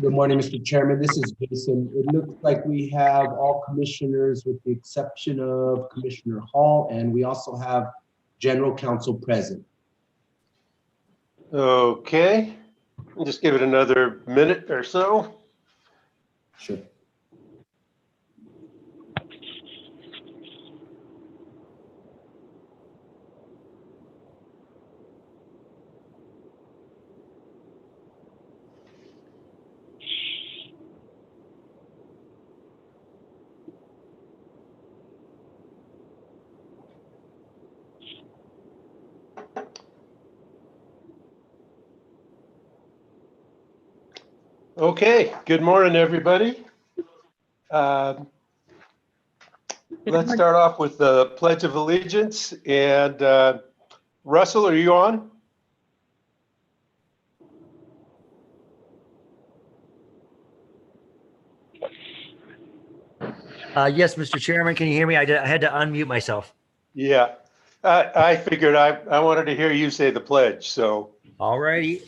Good morning, Mr. Chairman. This is Jason. It looks like we have all commissioners with the exception of Commissioner Hall, and we also have General Counsel present. Okay, I'll just give it another minute or so. Sure. Okay, good morning, everybody. Let's start off with the Pledge of Allegiance. And Russell, are you on? Yes, Mr. Chairman, can you hear me? I had to unmute myself. Yeah, I figured I wanted to hear you say the pledge, so. All righty.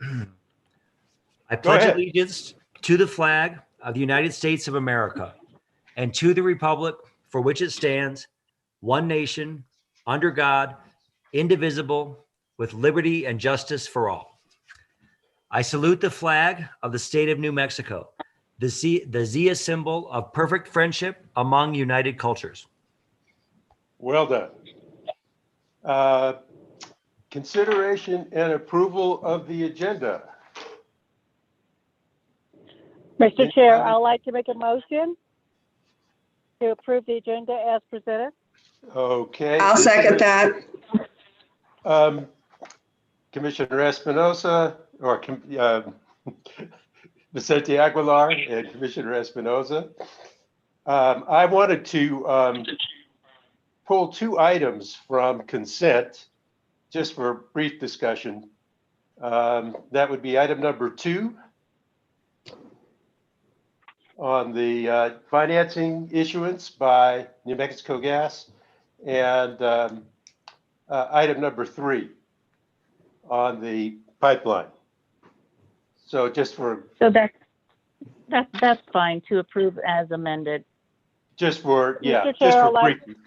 I Go pledge ahead. allegiance to the flag of the United States of America and to the republic for which it stands, one nation, under God, indivisible, with liberty and justice for all. I salute the flag of the state of New Mexico, the Zia symbol of perfect friendship among united cultures. Well done. Consideration and approval of the agenda. Mr. Chair, I'd like to make a motion to approve the agenda as presented. Okay. I'll second that. Commissioner Espinosa, or Vicente Aguilar and Commissioner Espinosa. I wanted to pull two items from consent just for brief discussion. That would be item number 2 on the financing issuance by New Mexico Gas, and item number 3 on the pipeline. So just for That's fine to approve as amended. just for Mr. yeah, Chair, just I'd for like- brief.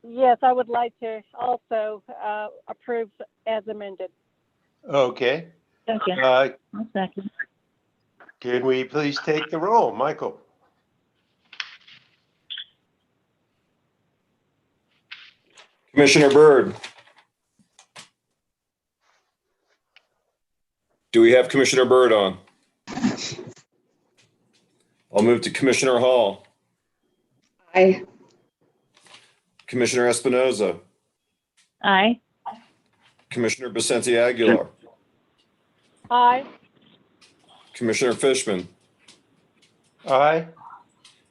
Yes, I would like to also approve as amended. Okay. Thank you. Uh, One second. Can we please take the roll, Michael? Commissioner Byrd. Do we have Commissioner Byrd on? I'll move to Commissioner Hall. Aye. Commissioner Espinoza. Aye. Commissioner Vicente Aguilar. Aye. Commissioner Fishman. Aye.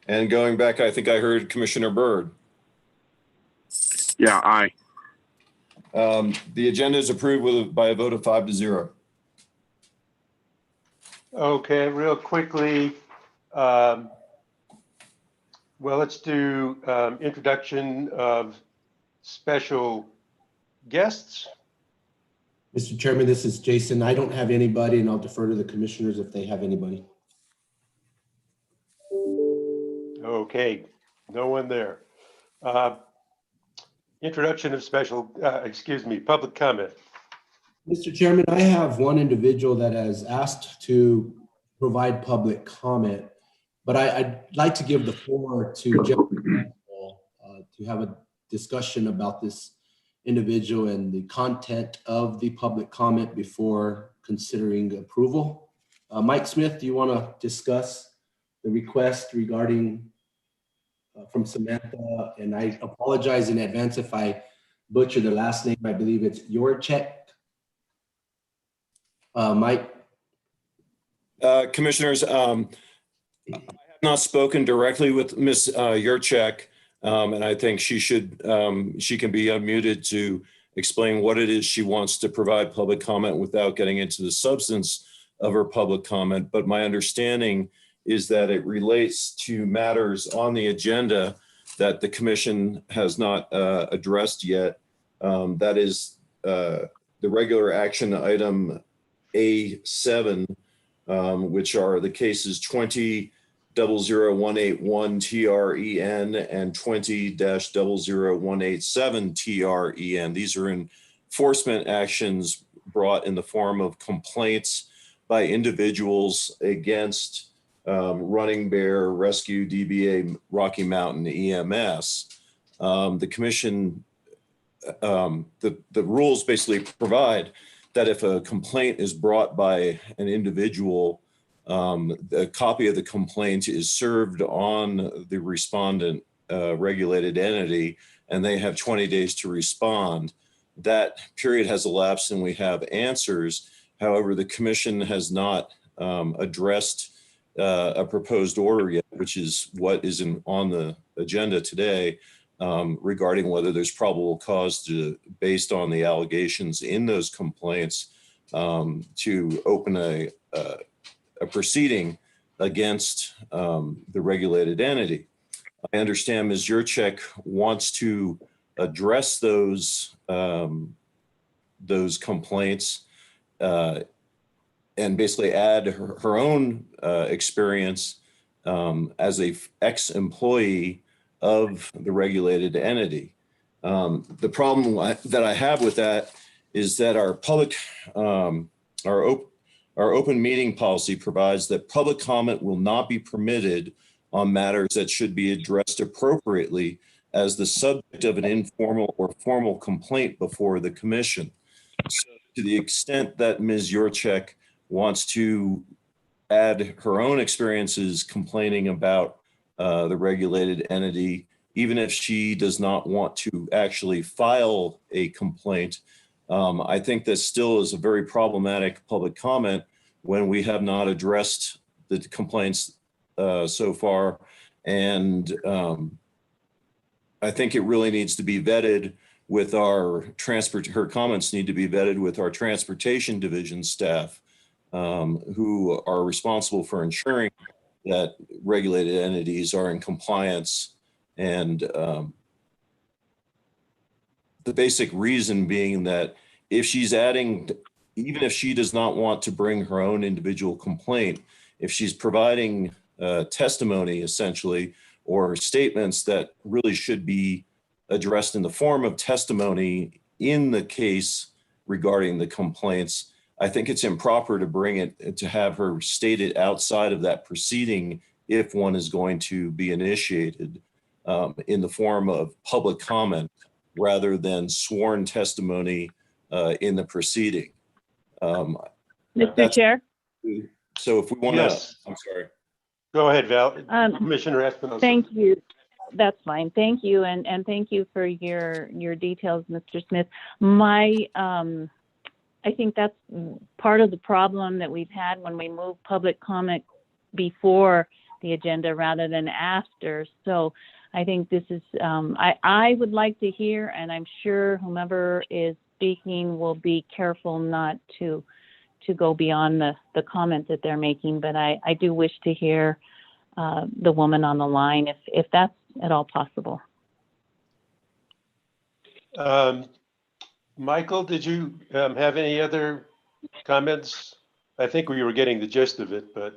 And going back, I think I heard Commissioner Byrd. Yeah, aye. The agenda is approved by a vote of 5-0. Okay, real quickly. Well, let's do introduction of special guests. Mr. Chairman, this is Jason. I don't have anybody, and I'll defer to the commissioners if they have anybody. Okay, no one there. Introduction of special, public comment. Mr. Chairman, I have one individual that has asked to provide public comment, but I'd like to give the floor to Jeff to have a discussion about this individual and the content of the public comment before considering approval. Mike Smith, do you want to discuss the request regarding from Samantha? And I apologize in advance if I butcher the last name. I believe it's Yorchek. Mike? Commissioners, I have not spoken directly with Ms. Yurchek, and I think she can be unmuted to explain what it is she wants to provide public comment without getting into the substance of her public comment. But my understanding is that it relates to matters on the agenda that the commission has not addressed yet. That is the regular action item A7, which are the cases 20-00181 TREN and 20-00187 TREN. These are enforcement actions brought in the form of complaints by individuals against Running Bear, Rescue, DBA, Rocky Mountain EMS. The commission, the rules basically provide that if a complaint is brought by an individual, a copy of the complaint is served on the respondent regulated entity, and they have 20 days to respond. That period has elapsed and we have answers. However, the commission has not addressed a proposed order yet, which is what is on the agenda today, regarding whether there's probable cause based on the allegations in those complaints, to open a proceeding against the regulated entity. I understand Ms. Yurchek wants to address those complaints and basically add her own experience as a ex-employee of the regulated entity. The problem that I have with that is that our open meeting policy provides that public comment will not be permitted on matters that should be addressed appropriately as the subject of an informal or formal complaint before the commission. So to the extent that Ms. Yurchek wants to add her own experiences complaining about the regulated entity, even if she does not want to actually file a complaint, I think that still is a very problematic public comment when we have not addressed the complaints so far. And I think it really needs to be vetted with her comments need to be vetted with our transportation division staff, who are responsible for ensuring that regulated entities are in compliance. And the basic reason being that if she's adding, even if she does not want to bring her own individual complaint, if she's providing testimony essentially, or statements that really should be addressed in the form of testimony in the case regarding the complaints, I think it's improper to bring it, to have her state it outside of that proceeding if one is going to be initiated in the form of public comment rather than sworn testimony in the proceeding. Mr. Chair? So if we want to, Yes. I'm sorry. Go ahead, Val. Commissioner Espinosa. Thank you. That's fine. Thank you. And thank you for your details, Mr. Smith. I think that's part of the problem that we've had when we move public comment before the agenda rather than after. So I think this is, I would like to hear, and I'm sure whomever is speaking will be careful not to go beyond the comment that they're making, but I do wish to hear the woman on the line if that's at all possible. Michael, did you have any other comments? I think we were getting the gist of it, but.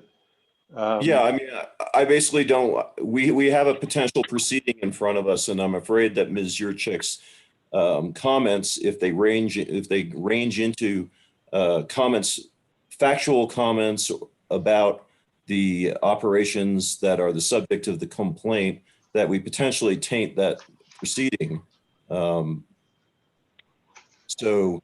Yeah, I mean, I basically don't, we have a potential proceeding in front of us, and I'm afraid that Ms. Yurchek's comments, if they range into comments, factual comments about the operations that are the subject of the complaint, that we potentially taint that proceeding. So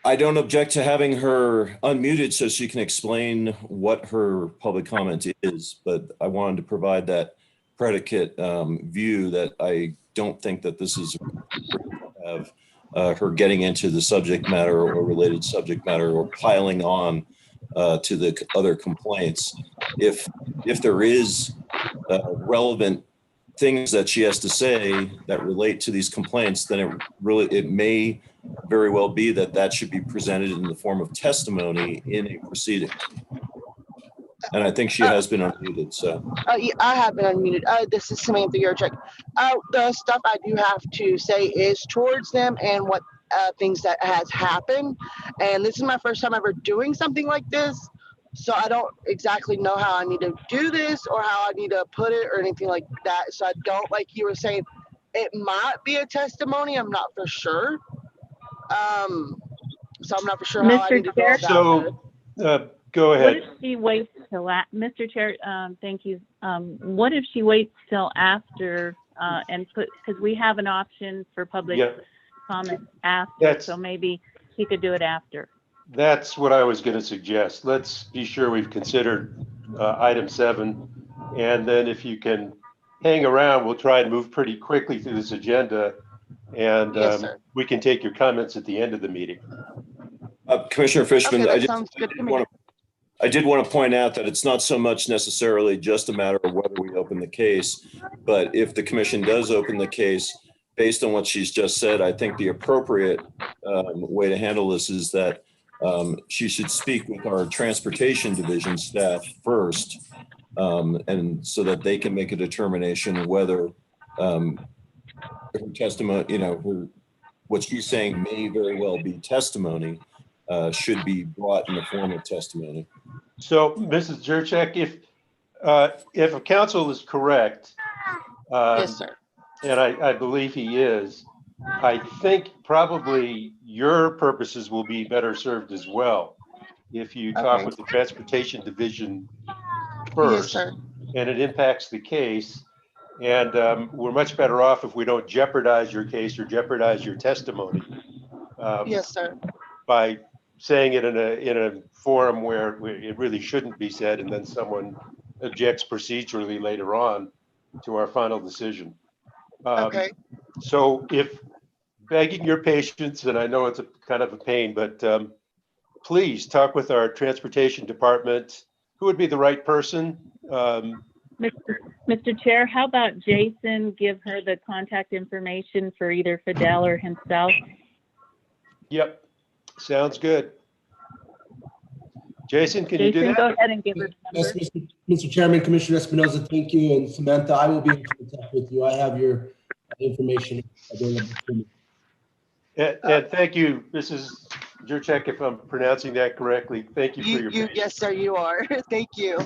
I don't object to having her unmuted so she can explain what her public comment is, but I wanted to provide that predicate view that I don't think that this is of her getting into the subject matter or related subject matter or piling on to the other complaints. If there is relevant things that she has to say that relate to these complaints, then it may very well be that should be presented in the form of testimony in a proceeding. And I think she has been unmuted, so. Yeah, I have been unmuted. This is Samantha Yurchek. The stuff I do have to say is towards them and what things that has happened. And this is my first time ever doing something like this. So I don't exactly know how I need to do this or how I need to put it or anything like that. So I don't, like you were saying, it might be a testimony. I'm not for sure. So I'm not for sure how I Mr. need to go Chair? about So, go What if ahead. she waits till, Mr. Chair, thank you. What if she waits till after, and because we have an option for public Yeah, comment after, That's- so maybe she could do it after. that's what I was going to suggest. Let's be sure we've considered item 7. And then if you can hang around, we'll try and move pretty quickly through this agenda. And Yes, sir. we can take your comments at the end of the meeting. Commissioner Fishman, Okay, that sounds good to me. I did want to point out that it's not so much necessarily just a matter of whether we open the case, but if the commission does open the case, based on what she's just said, I think the appropriate way to handle this is that she should speak with our transportation division staff first, and so that they can make a determination whether her testimony, what she's saying may very well be testimony, should be brought in the form of testimony. So, Mrs. Jurchek, if a counsel is correct, Yes, sir. and I believe he is, I think probably your purposes will be better served as well if you talk Okay. with the transportation division Yes, first, sir. and it impacts the case. And we're much better off if we don't jeopardize your case or jeopardize your testimony Yes, sir. by saying it in a forum where it really shouldn't be said, and then someone objects procedurally later on to our final decision. Okay. So if begging your patience, and I know it's a kind of a pain, but please talk with our transportation department. Who would be the right person? Mr. Chair, how about Jason give her the contact information for either Fidel or himself? Yep, sounds good. Jason, can you do Jason, that? go ahead and give her the Yes, number. Mr. Chairman, Commissioner Espinoza, thank you. And Samantha, I will be in contact with you. I have your information available to me. And thank you, Mrs. Jurchek, if I'm pronouncing that correctly. Thank you for your patience. Yes, sir, you are. Thank you.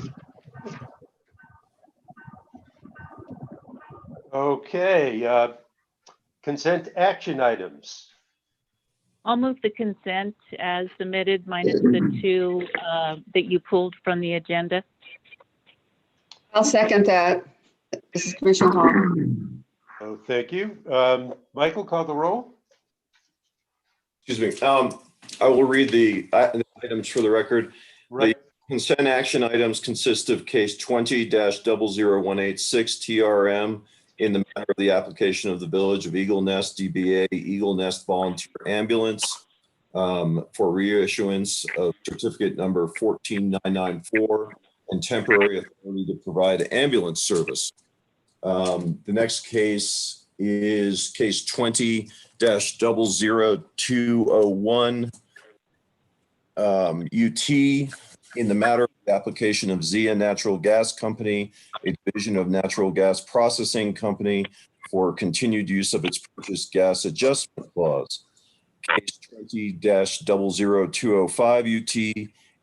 Okay, consent action items. I'll move the consent as submitted minus the 2 that you pulled from the agenda. I'll second that. This is Commissioner Hall. Oh, thank you. Michael, call the roll. Excuse me. I will read the items for the record. Right. Consent action items consist of case 20-00186 TRM in the matter of the application of the Village of Eagle Nest DBA Eagle Nest Volunteer Ambulance for reissuance of certificate number 14994 and temporary authority to provide ambulance service. The next case is case 20-00201 UT in the matter of the application of Zia Natural Gas Company, a division of Natural Gas Processing Company, for continued use of its purchased gas adjustment clause. Case 20-00205 UT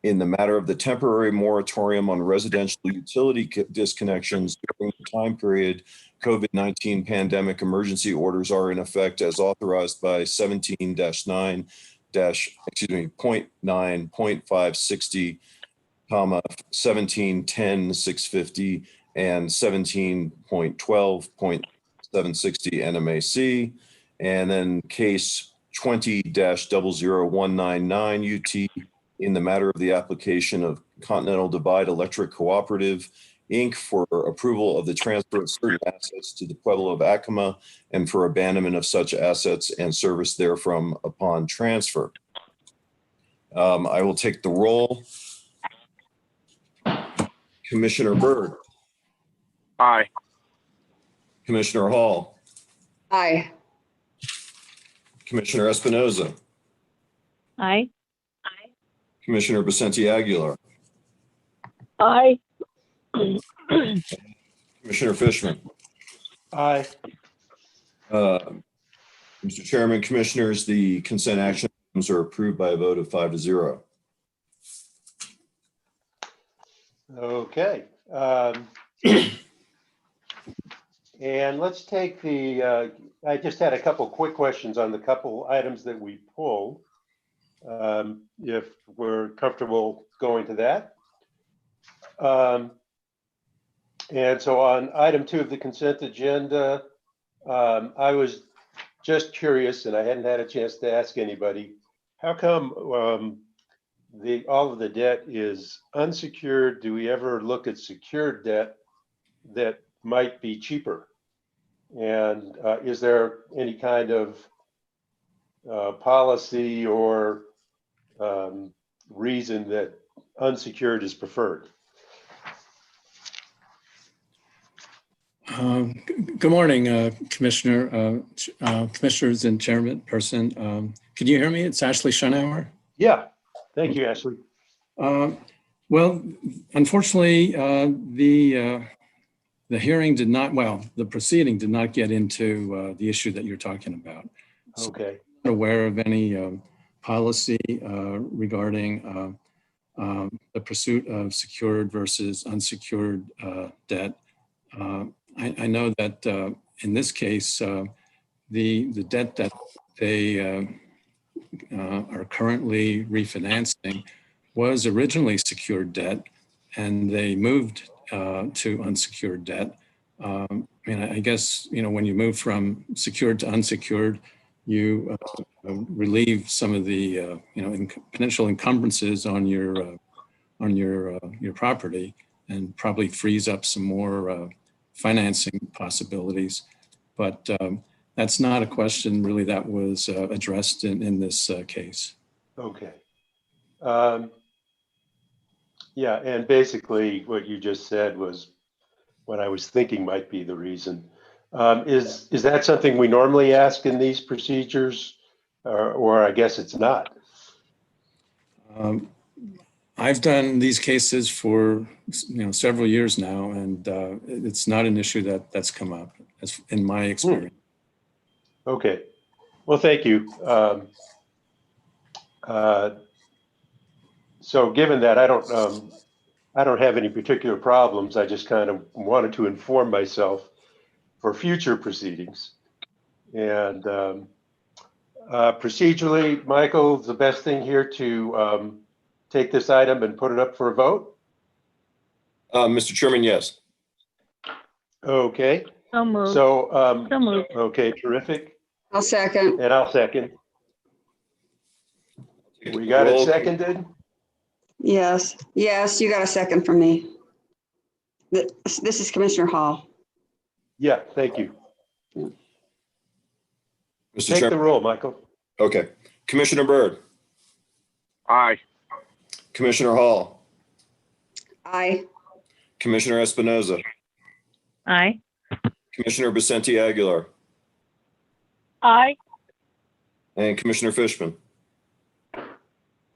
in the matter of the temporary moratorium on residential utility disconnections during the time period COVID-19 pandemic emergency orders are in effect as authorized by 17-9.560, 1710-650 and 17.12.760 NMAC. And then case 20-00199 UT in the matter of the application of Continental Divide Electric Cooperative, Inc. for approval of the transfer of certain assets to the Pueblo of Acoma and for abandonment of such assets and service therefrom upon transfer. I will take the roll. Commissioner Byrd. Aye. Commissioner Hall. Aye. Commissioner Espinoza. Aye. Commissioner Vicente Aguilar. Aye. Commissioner Fishman. Aye. Mr. Chairman, Commissioners, the consent action items are approved by a vote of 5-0. Okay. And let's take the, I just had a couple quick questions on the couple items that we pulled. If we're comfortable going to that. And so on item 2 of the consent agenda, I was just curious, and I hadn't had a chance to ask anybody, how come all of the debt is unsecured? Do we ever look at secured debt that might be cheaper? And is there any kind of policy or reason that unsecured is preferred? Good morning, Commissioner, Commissioners and Chairman Person. Can you hear me? It's Ashley Schonauer. Yeah, thank you, Ashley. Well, unfortunately, the hearing did not, well, the proceeding did not get into the issue that you're talking about. Okay. So I'm not aware of any policy regarding the pursuit of secured versus unsecured debt. I know that in this case, the debt that they are currently refinancing was originally secured debt, and they moved to unsecured debt. I mean, I guess, when you move from secured to unsecured, you relieve some of the potential encumbrances on your property, and probably frees up some more financing possibilities. But that's not a question really that was addressed in this case. Okay. Yeah, and basically what you just said was what I was thinking might be the reason. Is that something we normally ask in these procedures, or I guess it's not? I've done these cases for several years now, and it's not an issue that's come up in my experience. Okay, well, thank you. So given that, I don't have any particular problems. I just kind of wanted to inform myself for future proceedings. And procedurally, Michael, the best thing here to take this item and put it up for a vote? Mr. Chairman, yes. Okay. So moved. So, So moved. okay, terrific. I'll second. And I'll second. We got it Roll. seconded? Yes, you got a second from me. This is Commissioner Hall. Yeah, thank you. Mr. Take the Chairman. roll, Michael. Okay. Commissioner Byrd, Aye. Commissioner Hall, Aye. Commissioner Espinoza, Aye. Commissioner Vicente Aguilar, Aye. and Commissioner Fishman.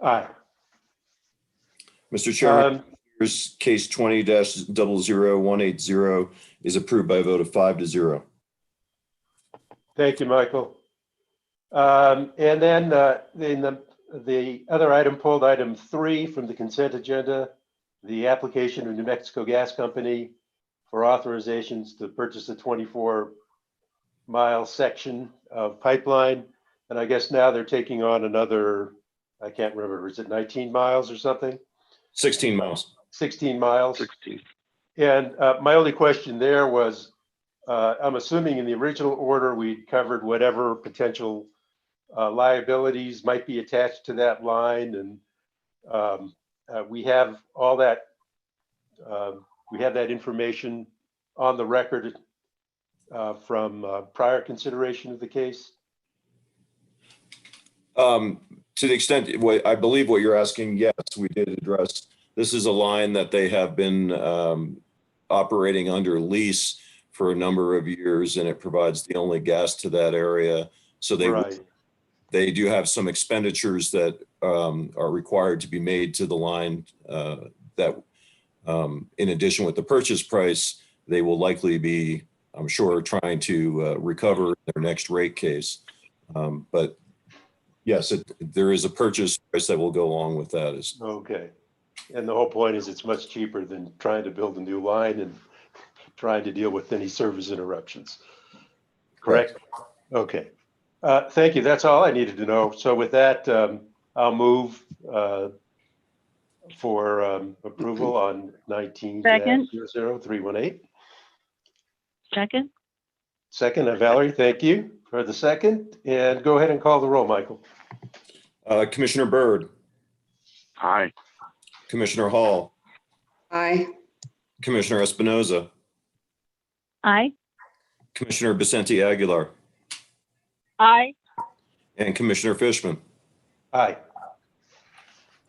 Aye. Mr. Chairman, here's case 20-00180 is approved by a vote of 5-0. Thank you, Michael. And then in the other item pulled, item 3 from the consent agenda, the application of New Mexico Gas Company for authorizations to purchase a 24-mile section of pipeline. And I guess now they're taking on another, I can't remember, is it 19 miles or something? 16 miles. 16 miles. 16. And my only question there was, I'm assuming in the original order, we covered whatever potential liabilities might be attached to that line. And we have all that, we have that information on the record from prior consideration of the case. To the extent, I believe what you're asking, yes, we did address. This is a line that they have been operating under lease for a number of years, and it provides the only gas to that area. So they do have some expenditures that are required to be made to the line that in addition with the purchase price, they will likely be, I'm sure, trying to recover their next rate case. But yes, there is a purchase price that will go along with that. Okay. And the whole point is it's much cheaper than trying to build a new line and trying to deal with any service interruptions. Correct? Okay. Thank you. That's all I needed to know. So with that, I'll move for approval on 19-00318. Second? Second, Valerie, thank you for the second. And go ahead and call the roll, Michael. Commissioner Byrd, Aye. Commissioner Hall, Aye. Commissioner Espinoza, Aye. Commissioner Vicente Aguilar, Aye. and Commissioner Fishman. Aye.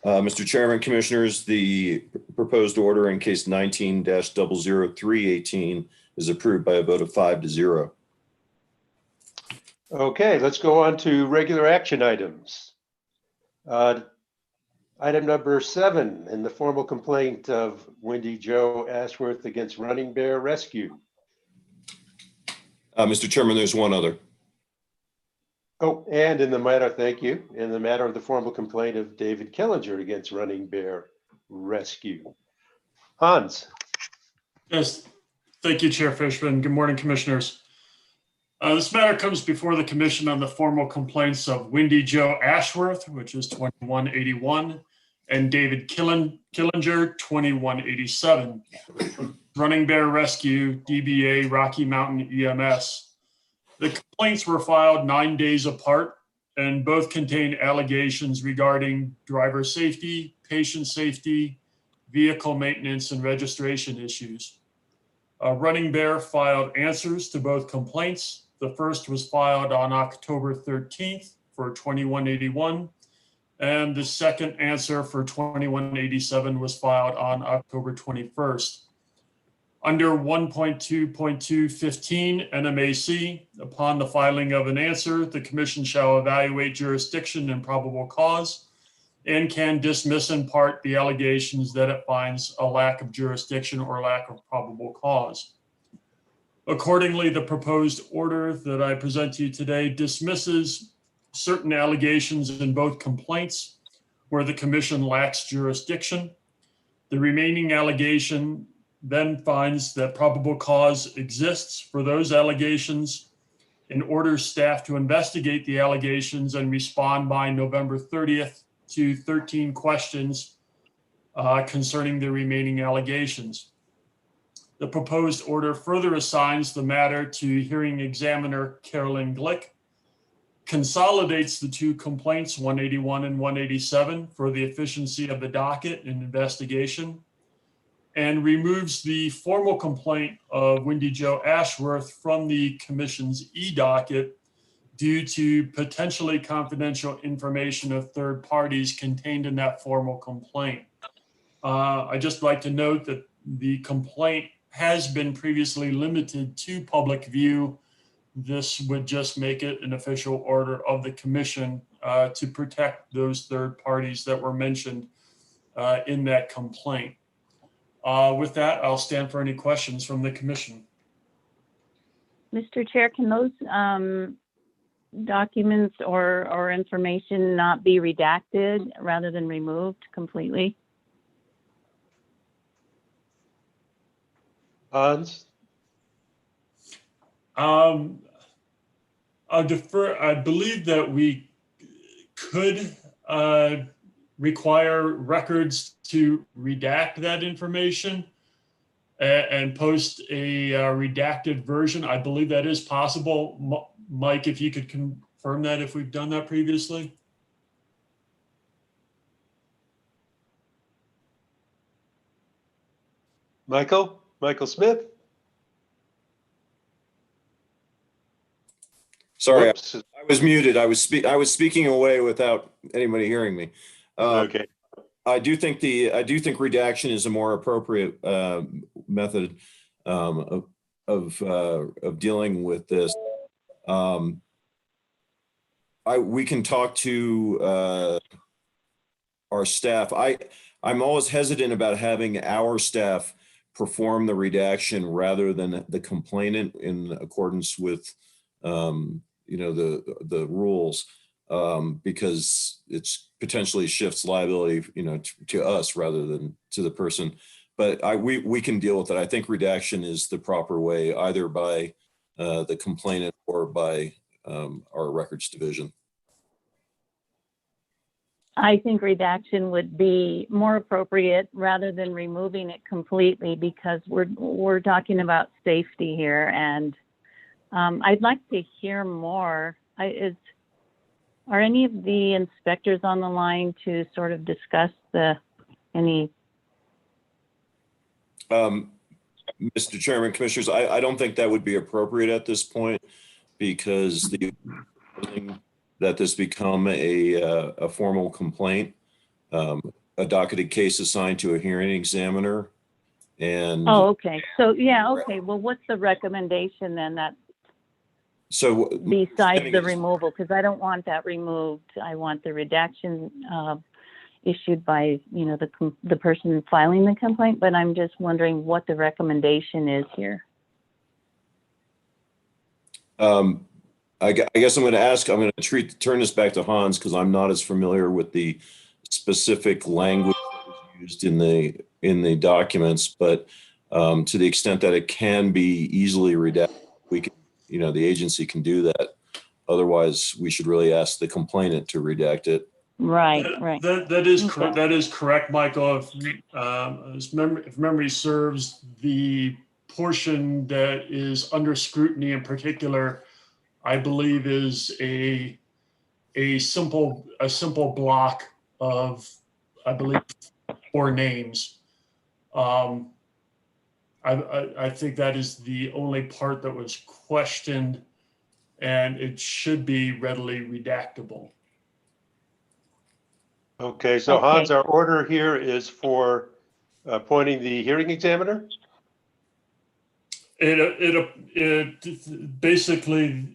Mr. Chairman, Commissioners, the proposed order in case 19-00318 is approved by a vote of 5-0. Okay, let's go on to regular action items. Item number 7, in the formal complaint of Wendy Jo Ashworth against Running Bear Rescue. Mr. Chairman, there's one other. Oh, and in the matter, thank you, in the matter of the formal complaint of David Killinger against Running Bear Rescue. Hans. Yes, thank you, Chair Fishman. Good morning, Commissioners. This matter comes before the Commission on the formal complaints of Wendy Jo Ashworth, which is 2181, and David Killinger, 2187. Running Bear Rescue, DBA Rocky Mountain EMS. The complaints were filed 9 days apart and both contain allegations regarding driver safety, patient safety, vehicle maintenance, and registration issues. Running Bear filed answers to both complaints. The first was filed on October 13th for 2181, and the second answer for 2187 was filed on October 21st. Under 1.2.215 NMAC, upon the filing of an answer, the Commission shall evaluate jurisdiction and probable cause and can dismiss in part the allegations that it finds a lack of jurisdiction or lack of probable cause. Accordingly, the proposed order that I present to you today dismisses certain allegations in both complaints where the Commission lacks jurisdiction. The remaining allegation then finds that probable cause exists for those allegations and orders staff to investigate the allegations and respond by November 30th to 13 questions concerning the remaining allegations. The proposed order further assigns the matter to hearing examiner Carolyn Glick, consolidates the two complaints, 181 and 187, for the efficiency of the docket and investigation, and removes the formal complaint of Wendy Jo Ashworth from the Commission's e-docket due to potentially confidential information of third parties contained in that formal complaint. I'd just like to note that the complaint has been previously limited to public view. This would just make it an official order of the Commission to protect those third parties that were mentioned in that complaint. With that, I'll stand for any questions from the Commission. Mr. Chair, can those documents or information not be redacted rather than removed completely? Hans? I'll defer. I believe that we could require records to redact that information and post a redacted version. I believe that is possible. Mike, if you could confirm that, if we've done that previously. Michael Smith? Sorry, Whoops. I was muted. I was speaking away without anybody hearing me. Okay. I do think redaction is a more appropriate method of dealing with this. We can talk to our staff. I'm always hesitant about having our staff perform the redaction rather than the complainant in accordance with the rules. because it's potentially shifts liability, to us rather than to the person. But we can deal with it. I think redaction is the proper way, either by the complainant or by our records division. I think redaction would be more appropriate rather than removing it completely, because we're talking about safety here, and I'd like to hear more. Are any of the inspectors on the line to sort of discuss any? Mr. Chairman, Commissioners, I don't think that would be appropriate at this point, because that this become a formal complaint, a docketed case assigned to a hearing examiner. And Oh, okay. So, yeah, okay. Well, what's the recommendation then, so besides the removal? Because I don't want that removed. I want the redaction issued by, the person filing the complaint, but I'm just wondering what the recommendation is here. I guess I'm going to turn this back to Hans, because I'm not as familiar with the specific language that was used in the documents, but to the extent that it can be easily redacted, we can, the agency can do that. Otherwise, we should really ask the complainant to redact it. Right. That is correct. That is correct, Michael. If memory serves, the portion that is under scrutiny in particular, I believe, is a simple block of, I believe, 4 names. I think that is the only part that was questioned, and it should be readily redactable. Okay, so Okay. Hans, our order here is for appointing the hearing examiner? It basically,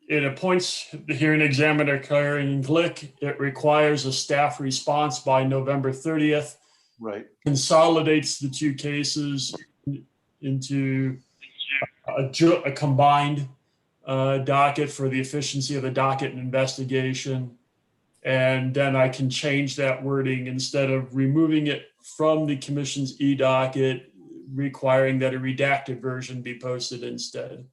it appoints the hearing examiner, Karen Glick. It requires a staff response by November 30th. Right. Consolidates the 2 cases into a combined docket for the efficiency of the docket and investigation. And then I can change that wording, instead of removing it from the commission's e-docket, requiring that a redacted version be posted instead.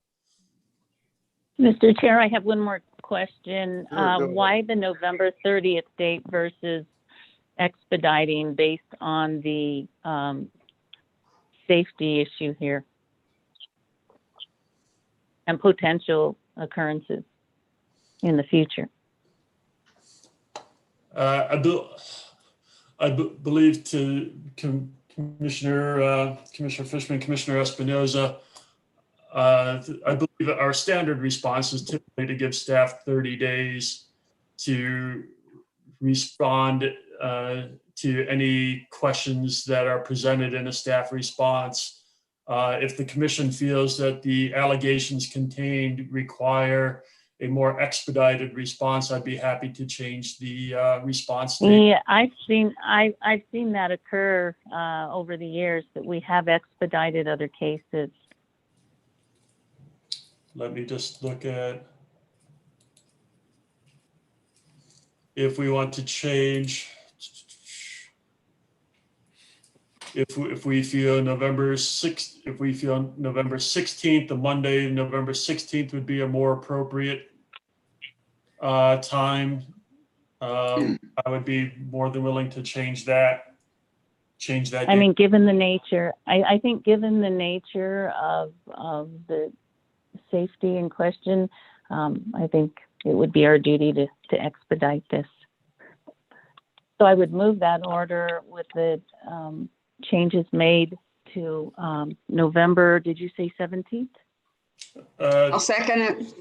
Mr. Chair, I have one more question. Sure, Why the November 30th date versus expediting based on the safety issue here and potential occurrences in the future? I believe to Commissioner Fishman, Commissioner Espinoza, I believe that our standard response is typically to give staff 30 days to respond to any questions that are presented in a staff response. If the commission feels that the allegations contained require a more expedited response, I'd be happy to change the response date. Yeah, I've seen that occur over the years, that we have expedited other cases. Let me just look at if we want to change. If we feel November 6th, if we feel November 16th, the Monday, November 16th would be a more appropriate time. I would be more than willing to change that. I mean, given the nature, I think given the nature of the safety in question, I think it would be our duty to expedite this. So I would move that order with the changes made to November, did you say 17th? I'll second it.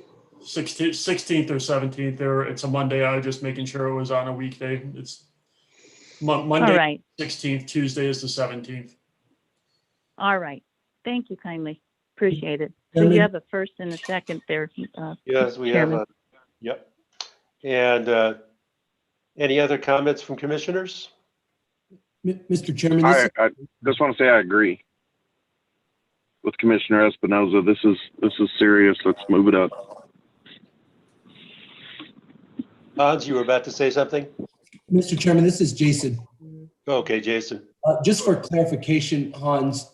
16th or 17th, it's a Monday. I was just making sure it was on a weekday. It's Monday, All right. 16th, Tuesday is the 17th. All right. Thank you kindly. Appreciate it. So you have a first and a second there. Yes, we Chairman. have yep. And any other comments from commissioners? Mr. Chairman, I just want to say I agree with Commissioner Espinoza. This is serious. Let's move it up. Hans, you were about to say something? Mr. Chairman, this is Jason. Okay, Jason. Just for clarification, Hans,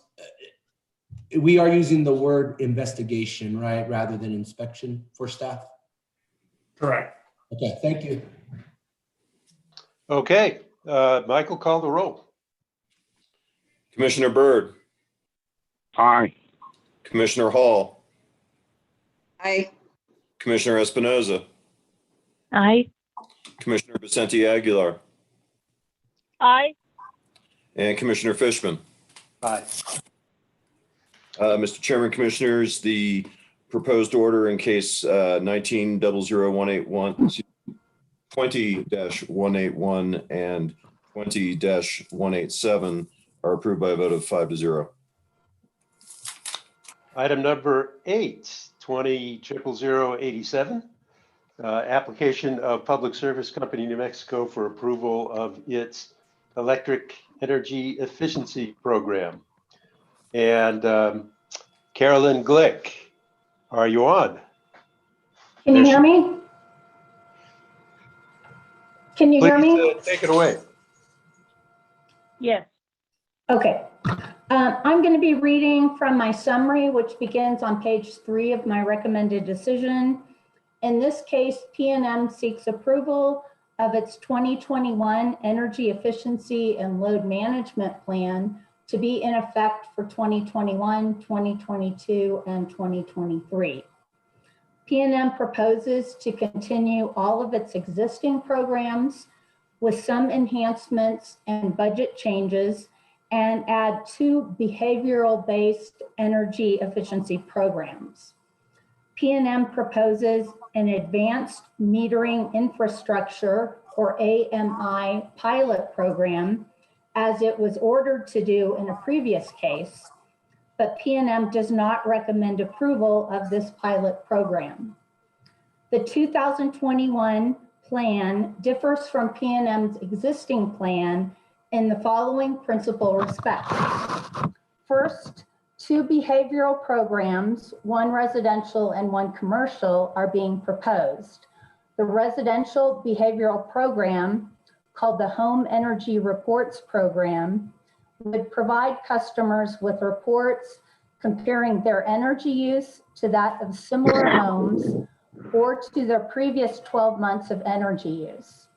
we are using the word investigation, right, rather than inspection for staff? Correct. Okay, thank you. Okay, Michael, call the roll. Commissioner Byrd, Aye. Commissioner Hall, Aye. Commissioner Espinoza, Aye. Commissioner Vicente Aguilar, Aye. and Commissioner Fishman. Aye. Mr. Chairman, Commissioners, the proposed order in case 19-00181, 20-181 and 20-187 are approved by a vote of 5-0. Item number 8, 20-00087, application of Public Service Company New Mexico for approval of its electric energy efficiency program. And Carolyn Glick, are you on? Can you hear me? Can you hear me? Please take it away. Yes. Okay. I'm going to be reading from my summary, which begins on page 3 of my recommended decision. In this case, PNM seeks approval of its 2021 Energy Efficiency and Load Management Plan to be in effect for 2021, 2022, and 2023. PNM proposes to continue all of its existing programs with some enhancements and budget changes and add 2 behavioral-based energy efficiency programs. PNM proposes an advanced metering infrastructure, or AMI, pilot program, as it was ordered to do in a previous case, but PNM does not recommend approval of this pilot program. The 2021 plan differs from PNM's existing plan in the following principal respects. First, 2 behavioral programs, 1 residential and 1 commercial, are being proposed. The residential behavioral program, called the Home Energy Reports Program, would provide customers with reports comparing their energy use to that of similar homes or to their previous 12 months of energy use.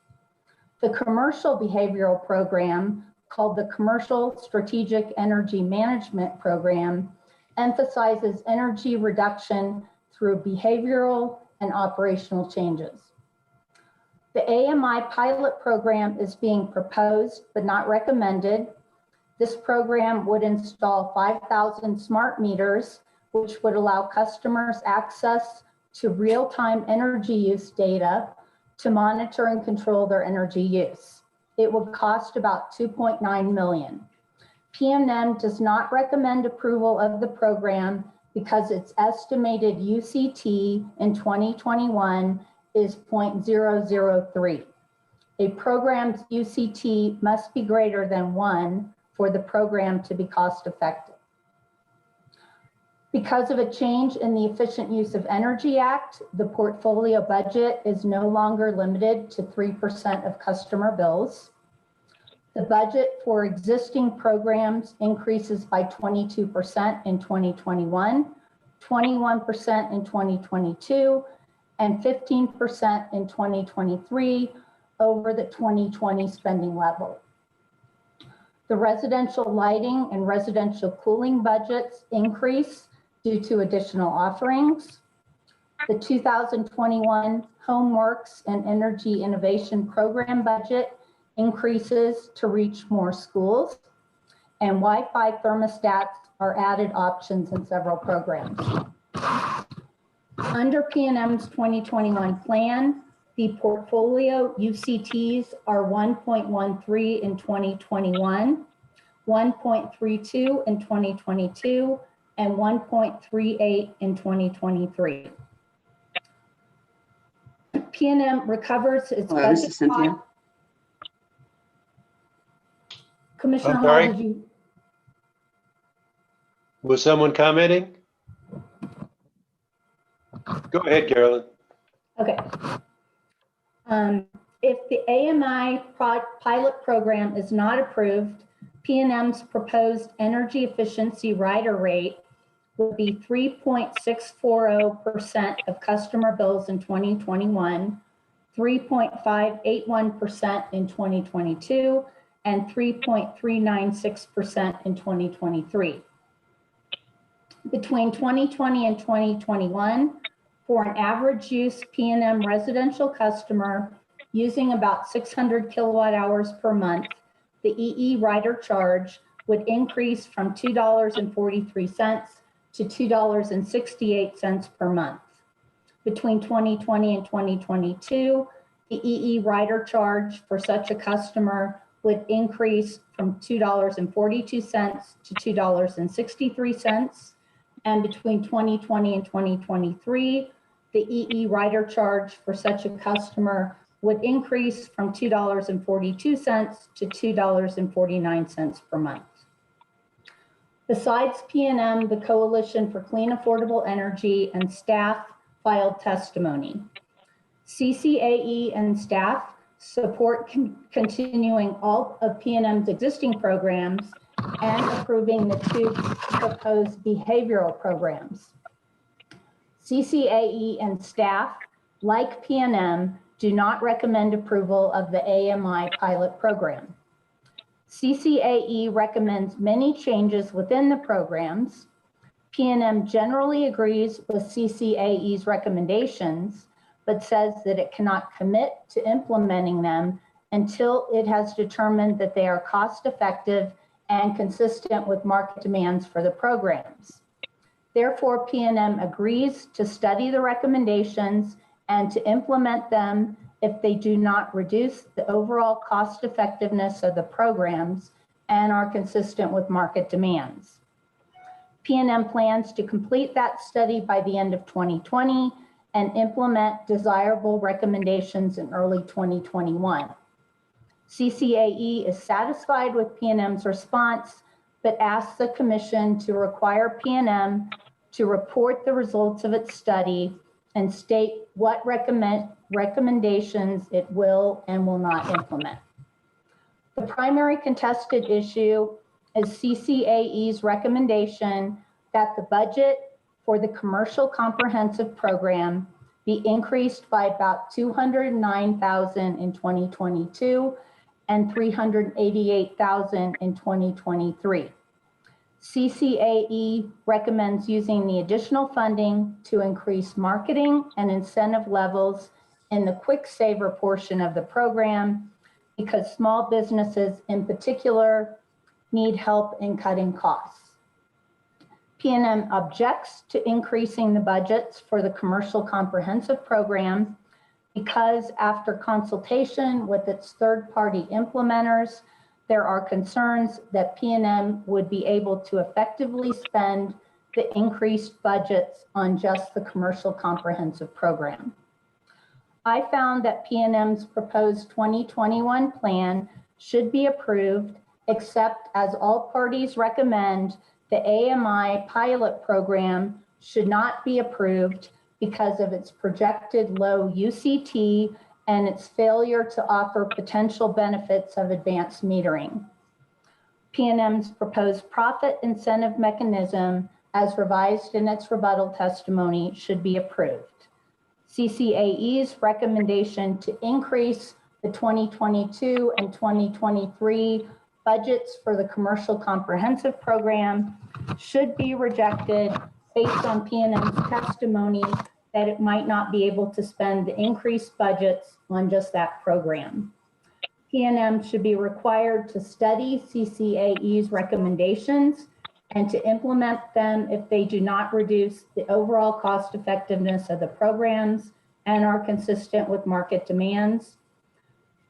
The commercial behavioral program, called the Commercial Strategic Energy Management Program, emphasizes energy reduction through behavioral and operational changes. The AMI pilot program is being proposed but not recommended. This program would install 5,000 smart meters, which would allow customers access to real-time energy use data to monitor and control their energy use. It would cost about $2.9 million. PNM does not recommend approval of the program because its estimated UCT in 2021 is 0.003. A program's UCT must be greater than 1 for the program to be cost effective. Because of a change in the Efficient Use of Energy Act, the portfolio budget is no longer limited to 3% of customer bills. The budget for existing programs increases by 22% in 2021, 21% in 2022, and 15% in 2023 over the 2020 spending level. The residential lighting and residential cooling budgets increase due to additional offerings. The 2021 Homeworks and Energy Innovation Program budget increases to reach more schools, and Wi-Fi thermostats are added options in several programs. Under PNM's 2021 plan, the portfolio UCTs are 1.13 in 2021, 1.32 in 2022, and 1.38 in 2023. PNM recovers its Hello, this budget is Cynthia. cost. Commissioner I'm Hall, sorry? did you? Was someone commenting? Go ahead, Carolyn. Okay. If the AMI pilot program is not approved, PNM's proposed energy efficiency rider rate will be 3.640% of customer bills in 2021, 3.581% in 2022, and 3.396% in 2023. Between 2020 and 2021, for an average use PNM residential customer using about 600 kilowatt hours per month, the EE rider charge would increase from $2.43 to $2.68 per month. Between 2020 and 2022, the EE rider charge for such a customer would increase from $2.42 to $2.63. And between 2020 and 2023, the EE rider charge for such a customer would increase from $2.42 to $2.49 per month. Besides PNM, the Coalition for Clean Affordable Energy and staff filed testimony. CCAE and staff support continuing all of PNM's existing programs and approving the 2 proposed behavioral programs. CCAE and staff, like PNM, do not recommend approval of the AMI pilot program. CCAE recommends many changes within the programs. PNM generally agrees with CCAE's recommendations, but says that it cannot commit to implementing them until it has determined that they are cost-effective and consistent with market demands for the programs. Therefore, PNM agrees to study the recommendations and to implement them if they do not reduce the overall cost effectiveness of the programs and are consistent with market demands. PNM plans to complete that study by the end of 2020 and implement desirable recommendations in early 2021. CCAE is satisfied with PNM's response, but asks the Commission to require PNM to report the results of its study and state what recommendations it will and will not implement. The primary contested issue is CCAE's recommendation that the budget for the Commercial Comprehensive Program be increased by about $209,000 in 2022 and $388,000 in 2023. CCAE recommends using the additional funding to increase marketing and incentive levels in the quick saver portion of the program because small businesses in particular need help in cutting costs. PNM objects to increasing the budgets for the Commercial Comprehensive Program because after consultation with its third-party implementers, there are concerns that PNM would be able to effectively spend the increased budgets on just the Commercial Comprehensive Program. I found that PNM's proposed 2021 plan should be approved, except as all parties recommend, the AMI pilot program should not be approved because of its projected low UCT and its failure to offer potential benefits of advanced metering. PNM's proposed profit incentive mechanism, as revised in its rebuttal testimony, should be approved. CCAE's recommendation to increase the 2022 and 2023 budgets for the Commercial Comprehensive Program should be rejected based on PNM's testimony that it might not be able to spend the increased budgets on just that program. PNM should be required to study CCAE's recommendations and to implement them if they do not reduce the overall cost effectiveness of the programs and are consistent with market demands.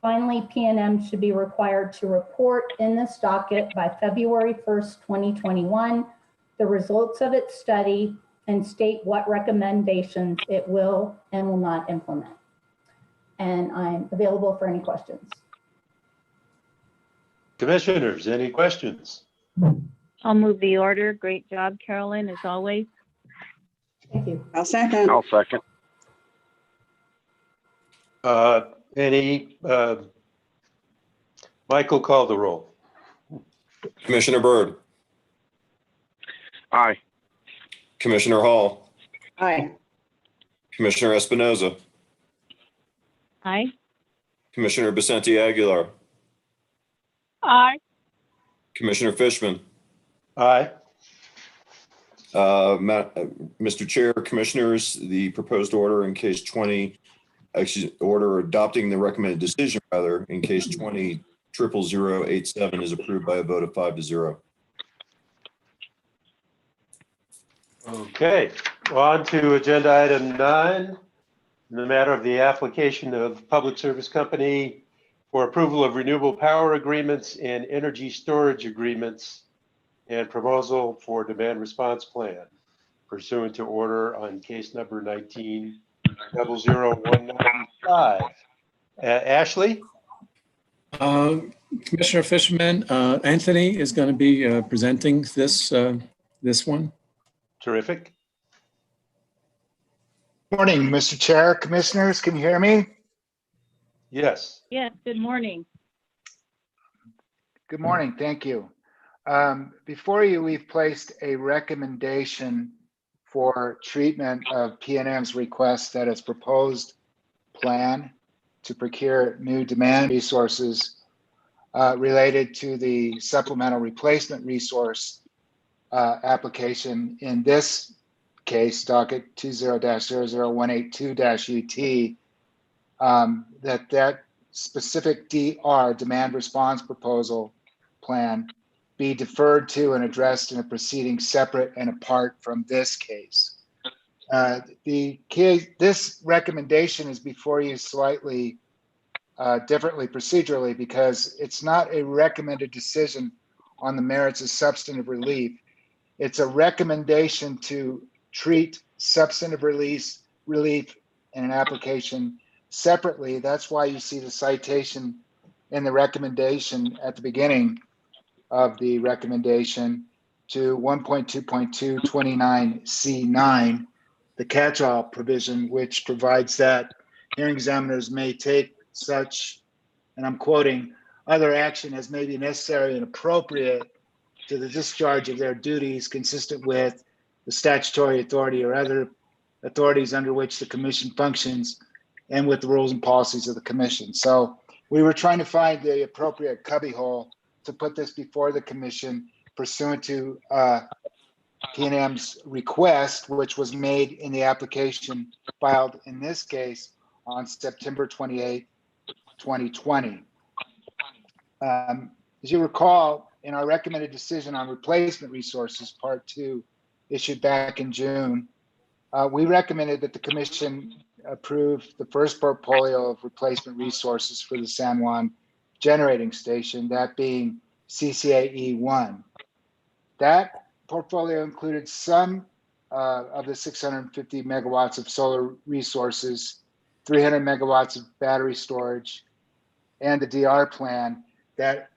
Finally, PNM should be required to report in this docket by February 1st, 2021, the results of its study and state what recommendations it will and will not implement. And I'm available for any questions. Commissioners, any questions? I'll move the order. Great job, Carolyn, as always. Thank you. I'll second. I'll second. Any, Michael, call the roll. Commissioner Byrd, Aye. Commissioner Hall, Aye. Commissioner Espinoza, Aye. Commissioner Vicente Aguilar, Aye. Commissioner Fishman. Aye. Mr. Chair, Commissioners, the proposed order in case 20, order adopting the recommended decision rather, in case 20-00087 is approved by a vote of 5-0. Okay, on to agenda item 9, in the matter of the application of Public Service Company for approval of renewable power agreements and energy storage agreements and proposal for demand response plan pursuant to order on case number 19-00195. Ashley? Commissioner Fishman, Anthony is going to be presenting this one. Terrific. Morning, Mr. Chair, Commissioners, can you hear me? Yes. Yes, good morning. Good morning, thank you. Before you, we've placed a recommendation for treatment of PNM's request that its proposed plan to procure new demand resources related to the supplemental replacement resource application, in this case, docket 20-00182-UT, that specific DR, demand response proposal plan, be deferred to and addressed in a proceeding separate and apart from this case. This recommendation is before you slightly differently procedurally because it's not a recommended decision on the merits of substantive relief. It's a recommendation to treat substantive relief in an application separately. That's why you see the citation in the recommendation at the beginning of the recommendation to 1.2.229C9, the catch-all provision, which provides that hearing examiners may take such, and I'm quoting, other action as may be necessary and appropriate to the discharge of their duties consistent with the statutory authority or other authorities under which the commission functions and with the rules and policies of the commission. So we were trying to find the appropriate cubbyhole to put this before the commission pursuant to PNM's request, which was made in the application filed in this case on September 28, 2020. As you recall, in our recommended decision on replacement resources, part 2, issued back in June, we recommended that the commission approve the first portfolio of replacement resources for the San Juan generating station, that being CCAE1. That portfolio included some of the 650 megawatts of solar resources, 300 megawatts of battery storage, and the DR plan that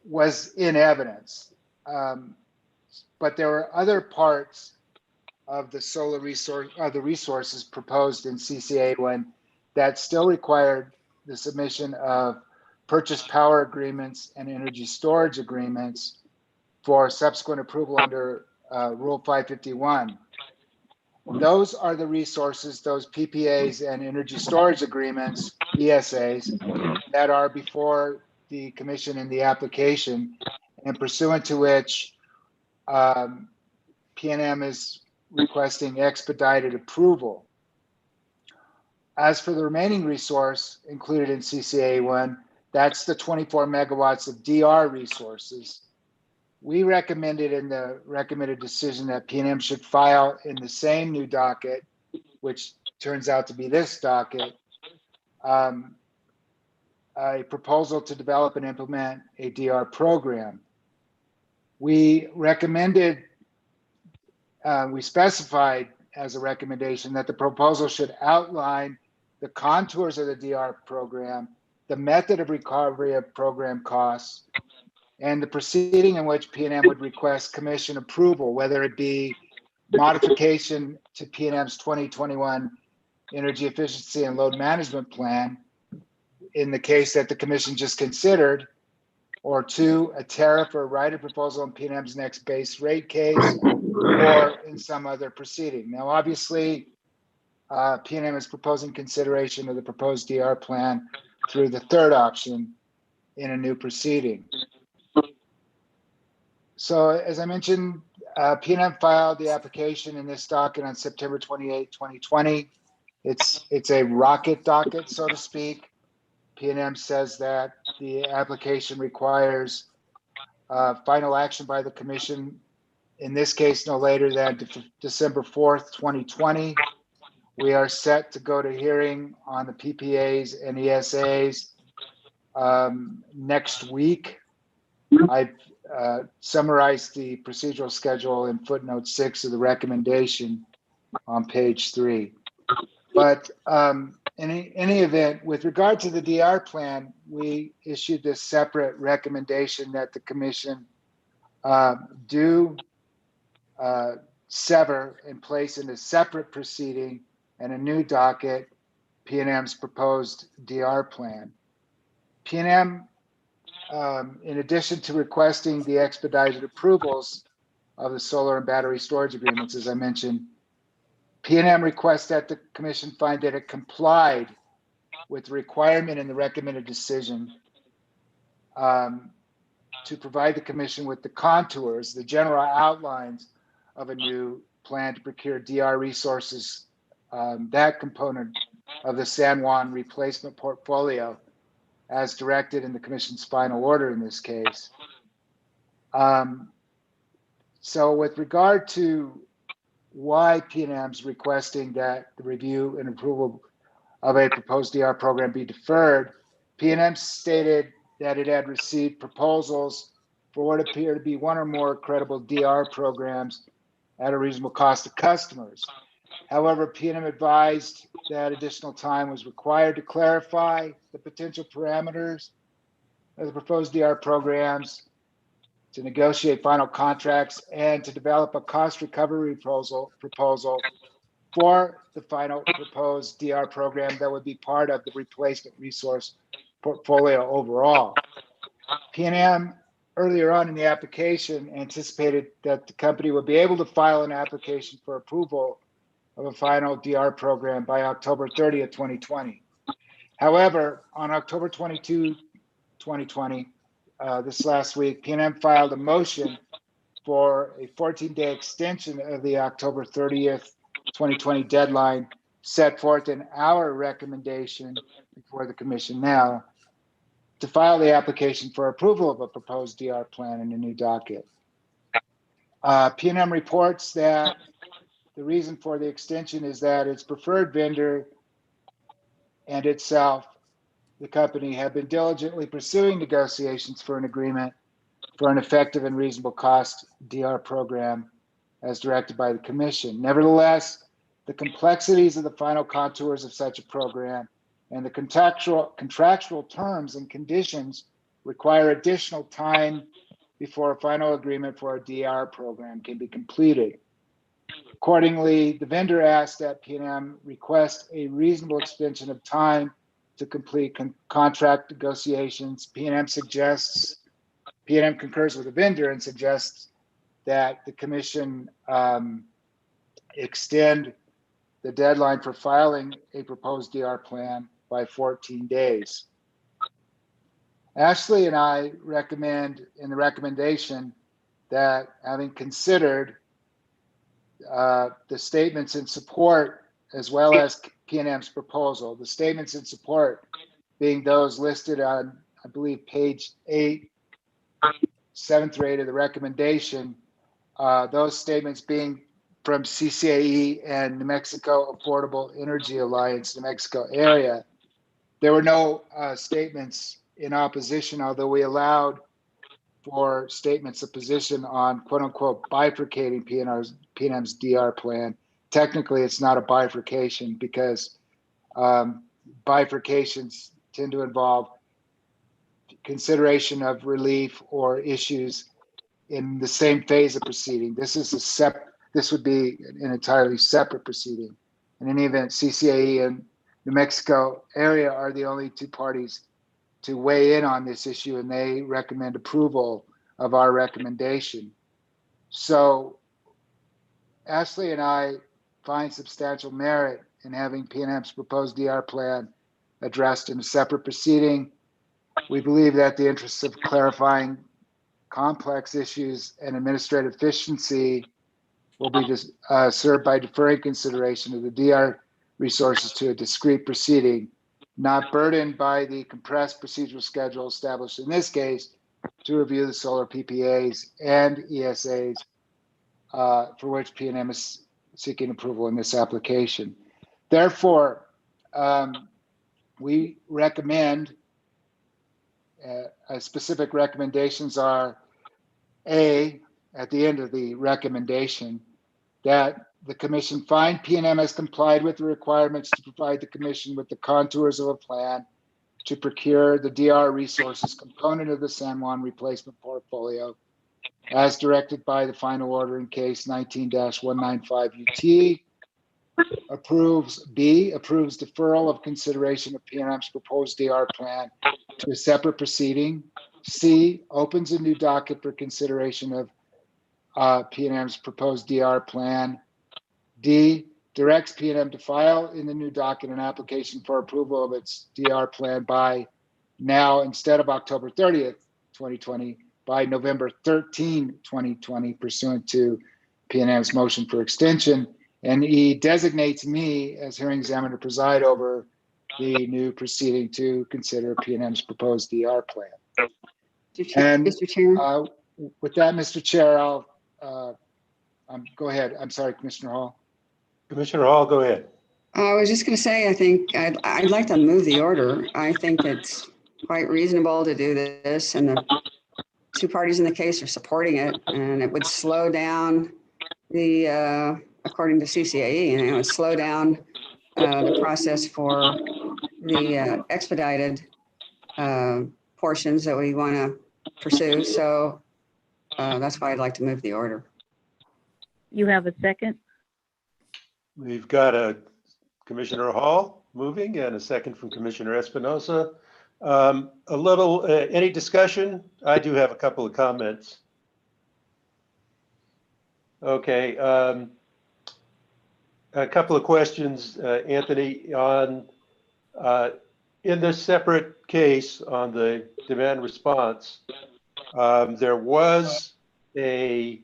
was in evidence. But there were other parts of the solar resource, the resources proposed in CCA1 that still required the submission of purchase power agreements and energy storage agreements for subsequent approval under Rule 551. Those are the resources, those PPAs and energy storage agreements, ESAs, that are before the commission in the application and pursuant to which PNM is requesting expedited approval. As for the remaining resource included in CCA1, that's the 24 megawatts of DR resources. We recommended in the recommended decision that PNM should file in the same new docket, which turns out to be this docket, a proposal to develop and implement a DR program. We recommended, we specified as a recommendation that the proposal should outline the contours of the DR program, the method of recovery of program costs, and the proceeding in which PNM would request commission approval, whether it be modification to PNM's 2021 energy efficiency and load management plan in the case that the commission just considered, or 2, a tariff or rider proposal in PNM's next base rate case, or in some other proceeding. Now, obviously, PNM is proposing consideration of the proposed DR plan through the third option in a new proceeding. So as I mentioned, PNM filed the application in this docket on September 28, 2020. It's a rocket docket, so to speak. PNM says that the application requires final action by the commission, in this case, no later than December 4th, 2020. We are set to go to hearing on the PPAs and ESAs next week. I've summarized the procedural schedule in footnote 6 of the recommendation on page 3. But in any event, with regard to the DR plan, we issued this separate recommendation that the commission do sever and place in a separate proceeding and a new docket PNM's proposed DR plan. PNM, in addition to requesting the expedited approvals of the solar and battery storage agreements, as I mentioned, PNM requests that the commission find that it complied with the requirement in the recommended decision to provide the commission with the contours, the general outlines of a new plan to procure DR resources, that component of the San Juan replacement portfolio, as directed in the commission's final order in this case. So with regard to why PNM's requesting that the review and approval of a proposed DR program be deferred, PNM stated that it had received proposals for what appear to be one or more credible DR programs at a reasonable cost to customers. However, PNM advised that additional time was required to clarify the potential parameters of the proposed DR programs, to negotiate final contracts, and to develop a cost recovery proposal for the final proposed DR program that would be part of the replacement resource portfolio overall. PNM earlier on in the application anticipated that the company would be able to file an application for approval of a final DR program by October 30th, 2020. However, on October 22, 2020, this last week, PNM filed a motion for a 14-day extension of the October 30th, 2020 deadline set forth in our recommendation before the commission now to file the application for approval of a proposed DR plan in a new docket. PNM reports that the reason for the extension is that its preferred vendor and itself, the company, have been diligently pursuing negotiations for an agreement for an effective and reasonable cost DR program as directed by the commission. Nevertheless, the complexities of the final contours of such a program and the contractual terms and conditions require additional time before a final agreement for a DR program can be completed. Accordingly, the vendor asked that PNM request a reasonable extension of time to complete contract negotiations. PNM concurs with the vendor and suggests that the commission extend the deadline for filing a proposed DR plan by 14 days. Ashley and I recommend in the recommendation that, having considered the statements in support as well as PNM's proposal, the statements in support being those listed on, I believe, page 8, 7 through 8 of the recommendation, those statements being from CCAE and New Mexico Affordable Energy Alliance, New Mexico area. There were no statements in opposition, although we allowed for statements of position on quote unquote bifurcating PNM's DR plan. Technically, it's not a bifurcation because bifurcations tend to involve consideration of relief or issues in the same phase of proceeding. This would be an entirely separate proceeding In any event, CCAE and New Mexico area are the only two parties to weigh in on this issue, and they recommend approval of our recommendation. So Ashley and I find substantial merit in having PNM's proposed DR plan addressed in a separate proceeding. We believe that the interests of clarifying complex issues and administrative efficiency will be served by deferring consideration of the DR resources to a discrete proceeding, not burdened by the compressed procedural schedule established in this case to review the solar PPAs and ESAs for which PNM is seeking approval in this application. Therefore, we recommend specific recommendations are A, at the end of the recommendation, that the commission find PNM has complied with the requirements to provide the commission with the contours of a plan to procure the DR resources component of the San Juan replacement portfolio as directed by the final order in case 19-195 UT. Approves deferral of consideration of PNM's proposed DR plan to a separate proceeding. C, opens a new docket for consideration of PNM's proposed DR plan. D, directs PNM to file in the new docket an application for approval of its DR plan by now, instead of October 30th, 2020, by November 13, 2020, pursuant to PNM's motion for extension. And E, designates me as hearing examiner to preside over the new proceeding to consider PNM's proposed DR plan. And Mr. Chair. With that, Mr. Chair, I'll go ahead. I'm sorry, Commissioner Hall. Commissioner Hall, go ahead. I was just going to say, I think I'd like to move the order. I think it's quite reasonable to do this, and the two parties in the case are supporting it, and it would slow down the, according to CCAE, and it would slow down the process for the expedited portions that we want to pursue. So that's why I'd like to move the order. You have a second? We've got a Commissioner Hall moving and a second from Commissioner Espinoza. Any discussion? I do have a couple of comments. Okay. A couple of questions, Anthony, on in this separate case on the demand response, there was a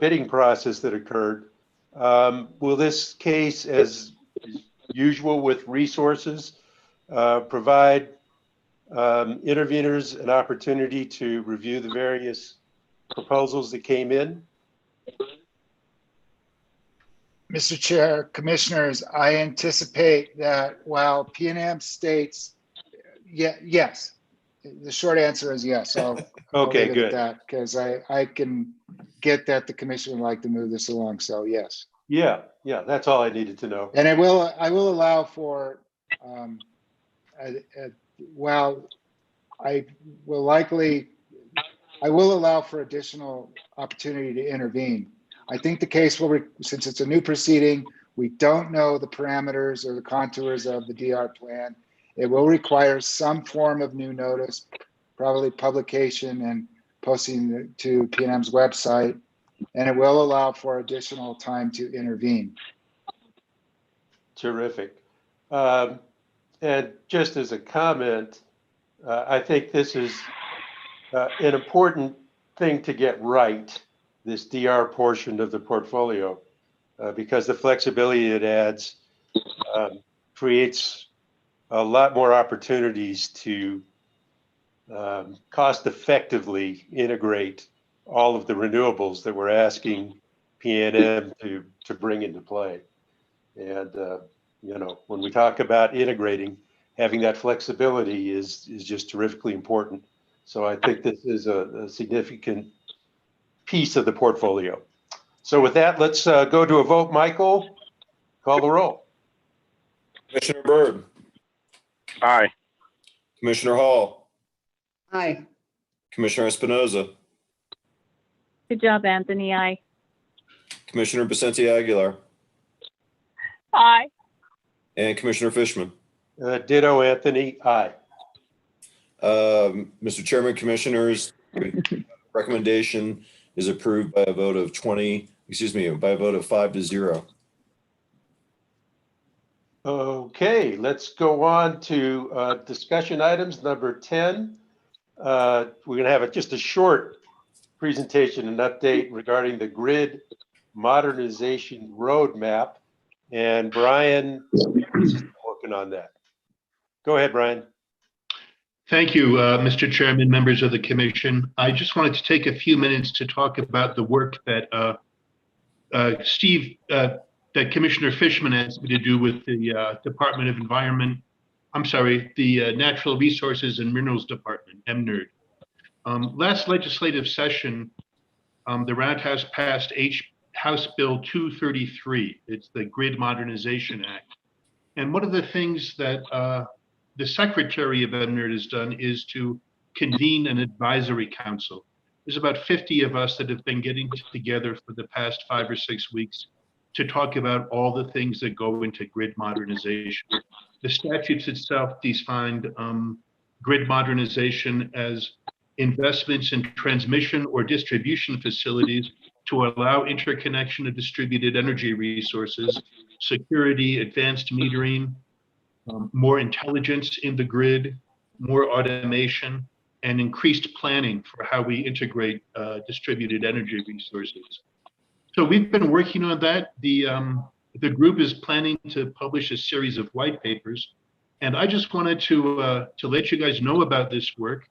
bidding process that occurred. Will this case, as usual with resources, provide interveners an opportunity to review the various proposals that came in? Mr. Chair, Commissioners, I anticipate that while PNM states, yes, the short answer is yes. I'll Okay, leave it good. at that, because I can get that the commission would like to move this along. So yes. Yeah, that's all I needed to know. And I will allow for, I will allow for additional opportunity to intervene. I think the case will, since it's a new proceeding, we don't know the parameters or the contours of the DR plan. It will require some form of new notice, probably publication and posting to PNM's website, and it will allow for additional time to intervene. Terrific. And just as a comment, I think this is an important thing to get right, this DR portion of the portfolio, because the flexibility it adds creates a lot more opportunities to cost effectively integrate all of the renewables that we're asking PNM to bring into play. And, when we talk about integrating, having that flexibility is just terrifically important. So I think this is a significant piece of the portfolio. So with that, let's go to a vote. Michael, call the roll. Commissioner Byrd, Aye. Commissioner Hall, Aye. Commissioner Espinoza, Good job, Anthony. Aye. Commissioner Vicente Aguilar, Aye. and Commissioner Fishman. Ditto, Anthony. Aye. Mr. Chairman, Commissioners, recommendation is approved by a vote of 5-0. Okay, let's go on to discussion items number 10. We're going to have just a short presentation and update regarding the grid modernization roadmap. And Brian is working on that. Go ahead, Brian. Thank you, Mr. Chairman, members of the commission. I just wanted to take a few minutes to talk about the work that that Commissioner Fishman asked me to do with the Department of Environment. I'm sorry, the Natural Resources and Minerals Department, MNERD. Last legislative session, the Roundhouse passed House Bill 233. It's the Grid Modernization Act. And one of the things that the Secretary of MNERD has done is to convene an advisory council. There's about 50 of us that have been getting together for the past 5 or 6 weeks to talk about all the things that go into grid modernization. The statutes itself defined grid modernization as investments in transmission or distribution facilities to allow interconnection of distributed energy resources, security, advanced metering, more intelligence in the grid, more automation, and increased planning for how we integrate distributed energy resources. So we've been working on that. The group is planning to publish a series of white papers, and I just wanted to let you guys know about this work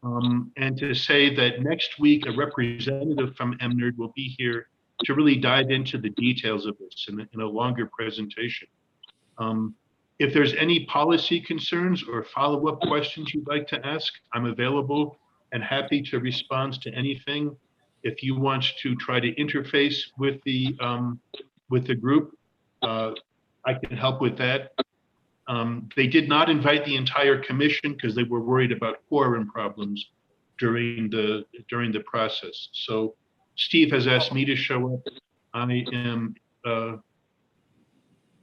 and to say that next week a representative from MNERD will be here to really dive into the details of this in a longer presentation. If there's any policy concerns or follow-up questions you'd like to ask, I'm available and happy to respond to anything. If you want to try to interface with the group, I can help with that. They did not invite the entire commission because they were worried about quorum problems during the process. So Steve has asked me to show up. I am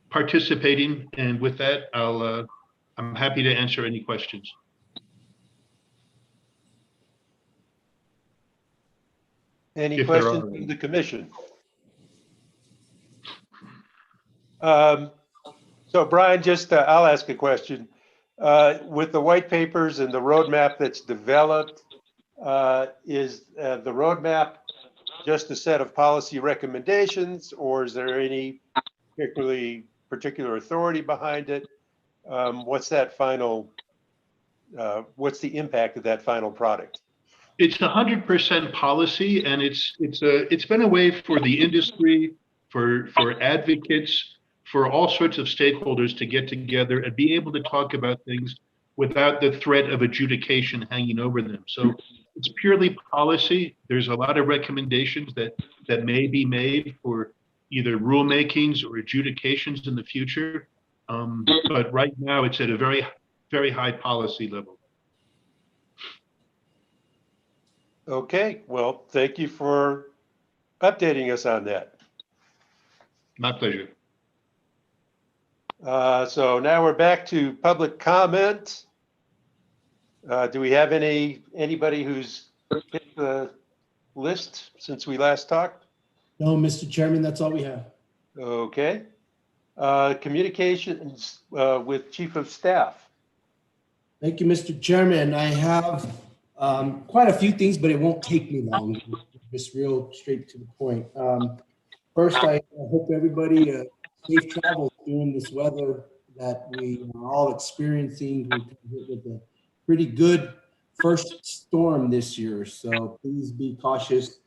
participating, and with that, I'm happy to answer any questions. Any questions from the commission? So Brian, just I'll ask a question. With the white papers and the roadmap that's developed, is the roadmap just a set of policy recommendations, or is there any particular authority behind it? What's that final? What's the impact of that final product? It's 100% policy, and it's been a way for the industry, for advocates, for all sorts of stakeholders to get together and be able to talk about things without the threat of adjudication hanging over them. So it's purely policy. There's a lot of recommendations that may be made for either rulemakings or adjudications in the future. But right now it's at a very, very high policy level. Okay, well, thank you for updating us on that. My pleasure. So now we're back to public comment. Do we have anybody who's hit the list since we last talked? No, Mr. Chairman, that's all we have. Okay. Communications with Chief of Staff. Thank you, Mr. Chairman. I have quite a few things, but it won't take me long. Just real straight to the point. First, I hope everybody safe travels during this weather that we are all experiencing. We hit with a pretty good first storm this year, so please be cautious.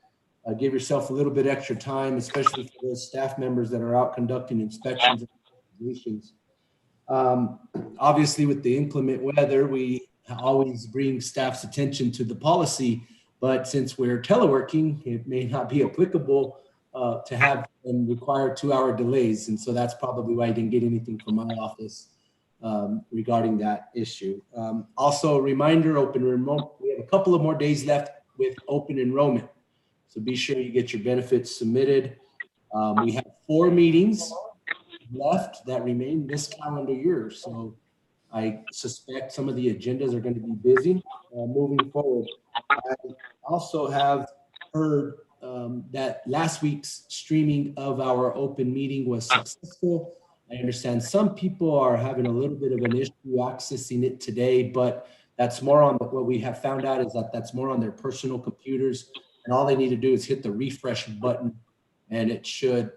Give yourself a little bit extra time, especially for those staff members that are out conducting inspections and investigations. Obviously, with the inclement weather, we always bring staff's attention to the policy, but since we're teleworking, it may not be applicable to have and require 2-hour delays. And so that's probably why I didn't get anything from my office regarding that issue. Also, a reminder, open enrollment. We have a couple of more days left with open enrollment. So be sure you get your benefits submitted. We have 4 meetings left that remain this calendar year. So I suspect some of the agendas are going to be busy moving forward. I also have heard that last week's streaming of our open meeting was successful. I understand some people are having a little bit of an issue accessing it today, but that's more on what we have found out is that that's more on their personal computers, and all they need to do is hit the refresh button and it should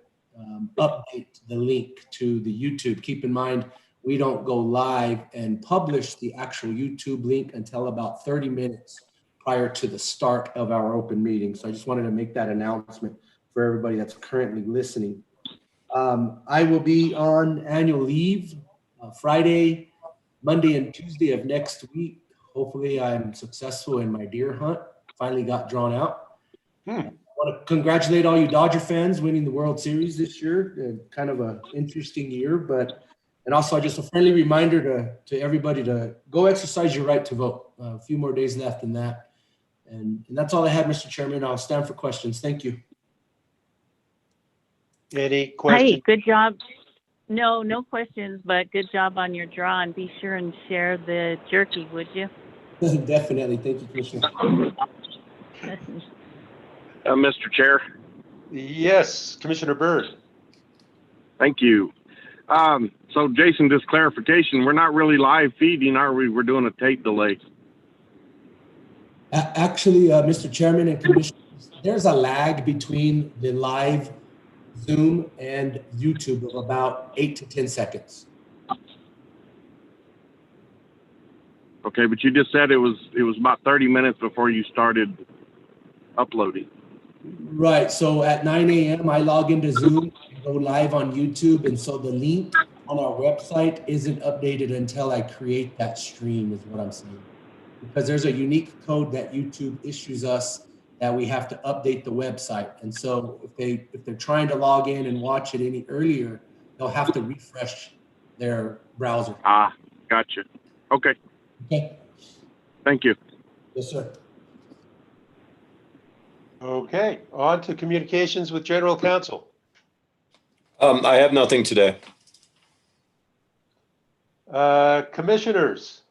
update the link to the YouTube. Keep in mind, we don't go live and publish the actual YouTube link until about 30 minutes prior to the start of our open meeting. So I just wanted to make that announcement for everybody that's currently listening. I will be on annual leave Friday, Monday, and Tuesday of next week. Hopefully I'm successful in my deer hunt. Finally got drawn out. I want to congratulate all you Dodger fans winning the World Series this year. Kind of an interesting year, and also just a friendly reminder to everybody to go exercise your right to vote. A few more days left in that. And that's all I had, Mr. Chairman. I'll stand for questions. Thank you. Any questions? Hey, good job. No questions, but good job on your draw, and be sure and share the jerky, would you? Definitely. Thank you, Commissioner. Mr. Chair, Yes, Commissioner Byrd. thank you. So Jason, just clarification, we're not really live feeding, are we? We're doing a tape delay. Actually, Mr. Chairman and Commissioners, there's a lag between the live Zoom and YouTube of about 8 to 10 seconds. Okay, but you just said it was about 30 minutes before you started uploading. Right. So at 9 a.m., I log into Zoom, go live on YouTube. And so the link on our website isn't updated until I create that stream, is what I'm saying. Because there's a unique code that YouTube issues us that we have to update the website. And so if they're trying to log in and watch it any earlier, they'll have to refresh their browser. Ah, gotcha. Okay, Okay. thank you. Yes, sir. Okay, on to communications with General Counsel. I have nothing today. Commissioners,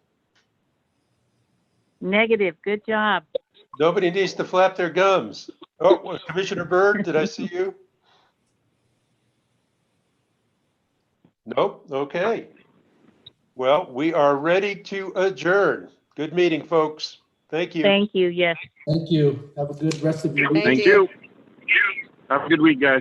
Negative. Good job. nobody needs to flap their gums. Oh, Commissioner Byrd, did I see you? Nope, okay. Well, we are ready to adjourn. Good meeting, folks. Thank you. Thank you. Yes. Thank you. Have a good rest of your week. Thank Thank you. Have a good week, guys.